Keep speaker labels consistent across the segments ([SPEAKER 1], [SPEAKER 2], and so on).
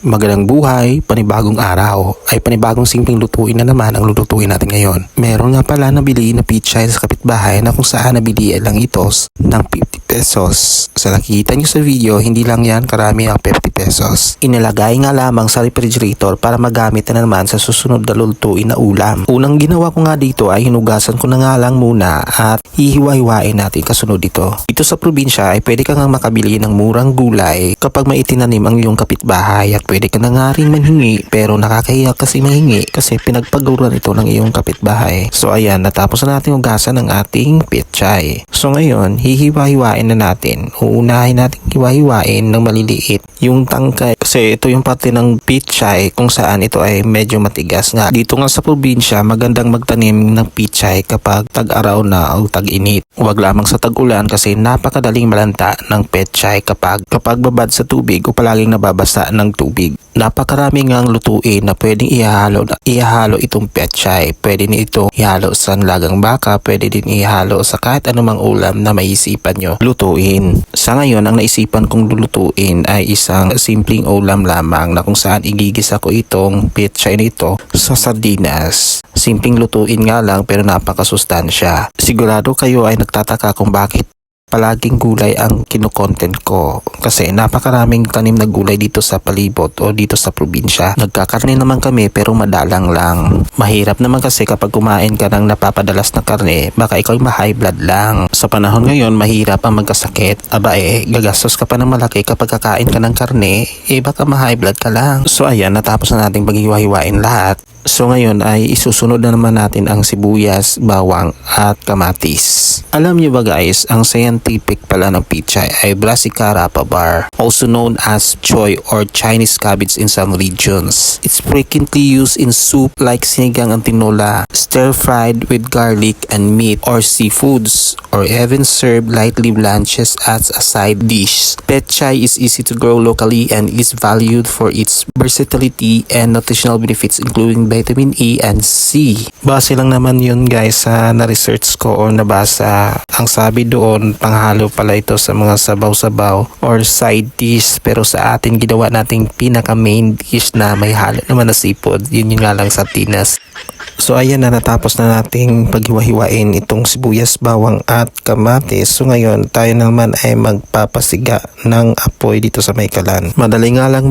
[SPEAKER 1] Magandang buhay, panibagong araw, ay panibagong simpleng lutuin na naman ang lulutuin natin ngayon. Meron nga pala nabili na pichay sa kapitbahay na kung saan nabili lang ito ng 50 pesos. Sa nakikita nyo sa video, hindi lang yan karami ang 50 pesos. Inilagay nga lamang sa refrigerator para magamit na naman sa susunod na lulutuin na ulam. Unang ginawa ko nga dito ay hinugasan ko na nga lang muna at hihiwa-hiwain natin kasunod dito. Dito sa probinsya ay pwede ka nga makabili ng murang gulay kapag may itinanim ang iyong kapitbahay at pwede ka na nga rin manhingi pero nakakahiya kasi mahingi kasi pinagpaguran ito ng iyong kapitbahay. So ayan, natapos na natin hugasan ng ating pechay. So ngayon, hihiwa-hiwain na natin. Uunahin natin hiwa-hiwain ng maliliit yung tangkay kasi ito yung parte ng pechay kung saan ito ay medyo matigas nga. Dito nga sa probinsya, magandang magtanim ng pechay kapag tag-araw na o tag-init. Huwag lamang sa tag-ulan kasi napakadaling malanta ng pechay kapag babad sa tubig o palaging nababasa ng tubig. Napakarami ngang lutuin na pwedeng ihalo itong pechay. Pwede din ito ihalo sa lagang baka, pwede din ihalo sa kahit anumang ulam na maisipan nyo lutuin. Sa ngayon, ang naisipan kong lulutuin ay isang simpleng ulam lamang na kung saan igigisa ko itong pechay nito sa sardinas. Simpleng lutuin nga lang pero napakasustansya. Sigurado kayo ay nagtataka kung bakit palaging gulay ang kinokontent ko kasi napakaraming tanim na gulay dito sa palibot o dito sa probinsya. Nagkakarne naman kami pero madalang lang. Mahirap naman kasi kapag kumain ka ng napapadalas na karne, baka ikaw ma-high blood lang. Sa panahon ngayon, mahirap ang magkasakit. Gagastos ka pa ng malaki kapag kakain ka ng karne, baka ma-high blood ka lang. So ayan, natapos na nating paghiwa-hiwain lahat. So ngayon ay isusunod na naman natin ang sibuyas, bawang at kamatis. Alam niyo ba guys, ang scientific pala ng pechay ay Brassica rapabar, also known as choy or Chinese cabbage in some regions. It's frequently used in soup like sinigang and tinola, stir-fried with garlic and meat or seafoods, or even served lightly blanched as a side dish. Pechay is easy to grow locally and is valued for its versatility and nutritional benefits including vitamin E and C. Base lang naman yun guys sa na-research ko or nabasa. Ang sabi doon, panghalo pala ito sa mga sabaw-sabaw or side dish, pero sa atin ginawa nating pinaka main dish na may halo naman na seafood. Yun yung nga lang sardinas. So ayan na, natapos na nating paghiwa-hiwain itong sibuyas, bawang at kamatis. So ngayon tayo naman ay magpapasiga ng apoy dito sa may kalan. Madali nga lang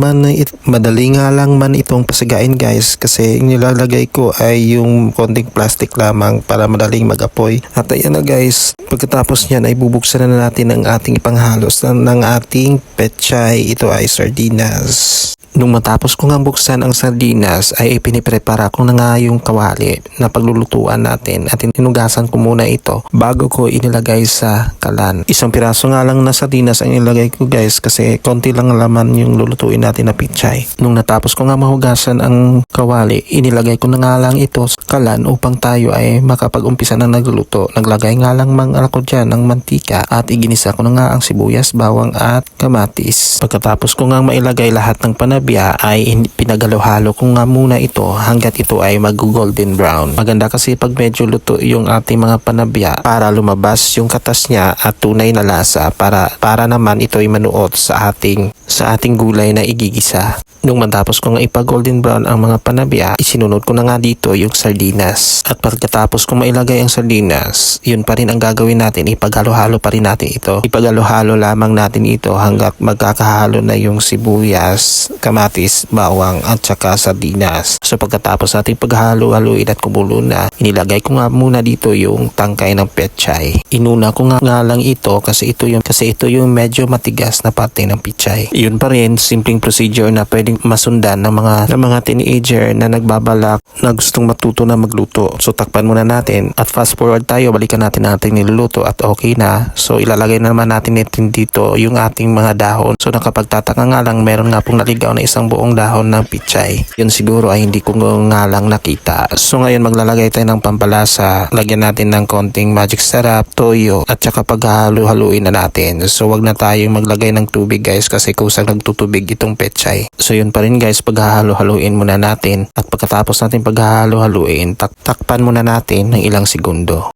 [SPEAKER 1] man itong pasigain guys kasi nilalagay ko ay yung konting plastic lamang para madaling mag-apoy. At ayan na guys, pagkatapos niyan ay bubuksan na natin ang ating ipanghalos ng ating pechay. Ito ay sardinas. Nung matapos ko nga buksan ang sardinas ay ipiniprepara ko na nga yung kawali na paglulutuan natin at hinugasan ko muna ito bago ko inilagay sa kalan. Isang piraso nga lang na sardinas ang inilagay ko guys kasi konti lang laman yung lulutuin natin na pechay. Nung natapos ko nga mahugasan ang kawali, inilagay ko na nga lang ito sa kalan upang tayo ay makapag-umpisa na nagluluto. Naglagay nga lang ako dyan ng mantika at iginisa ko na nga ang sibuyas, bawang at kamatis. Pagkatapos ko nga mailagay lahat ng panabya ay pinagalo-halo ko nga muna ito hanggat ito ay mag-golden brown. Maganda kasi pag medyo luto yung ating mga panabya para lumabas yung katas niya at tunay na lasa para naman ito ay manuot sa ating gulay na igigisa. Nung matapos ko nga ipag-golden brown ang mga panabya, isinunod ko na nga dito yung sardinas. At pagkatapos ko mailagay ang sardinas, yun pa rin ang gagawin natin, ipagalo-halo pa rin natin ito. Ipagalo-halo lamang natin ito hanggat magkakahalo na yung sibuyas, kamatis, bawang at saka sardinas. So pagkatapos natin paghalo-haluin at kumulo na, inilagay ko nga muna dito yung tangkay ng pechay. Inuna ko nga lang ito kasi ito yung medyo matigas na parte ng pechay. Yun pa rin, simpleng procedure na pwedeng masundan ng mga teenager na nagbabalak na gustong matuto na magluto. So takpan muna natin at fast forward tayo, balikan natin niluluto at okay na. So ilalagay na naman natin dito yung ating mga dahon. So nakapagtataka nga lang, meron nga pong naligaw na isang buong dahon ng pechay. Yun siguro ay hindi ko nga lang nakita. So ngayon maglalagay tayo ng pampalasa. Lagyan natin ng konting magic syrup, toyo at saka paghalo-haluin na natin. So wag na tayong maglagay ng tubig guys kasi kusang nagtutubig itong pechay. So yun pa rin guys, paghahalo-haluin muna natin at pagkatapos natin paghahalo-haluin, takpan muna natin ng ilang segundo.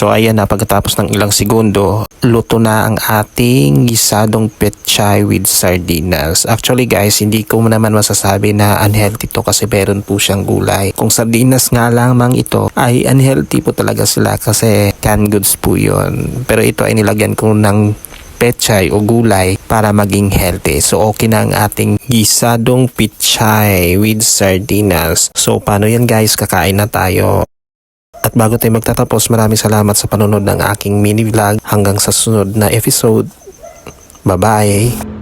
[SPEAKER 1] So ayan na, pagkatapos ng ilang segundo, luto na ang ating gisadong pechay with sardinas. Actually guys, hindi ko naman masasabi na unhealthy to kasi meron po siyang gulay. Kung sardinas nga lamang ito ay unhealthy po talaga sila kasi canned goods po yun. Pero ito ay nilagyan ko ng pechay o gulay para maging healthy. So okay na ang ating gisadong pechay with sardinas. So paano yan guys? Kakain na tayo. At bago tayo magtatapos, maraming salamat sa panonood ng aking mini vlog. Hanggang sa sunod na episode. Bye-bye!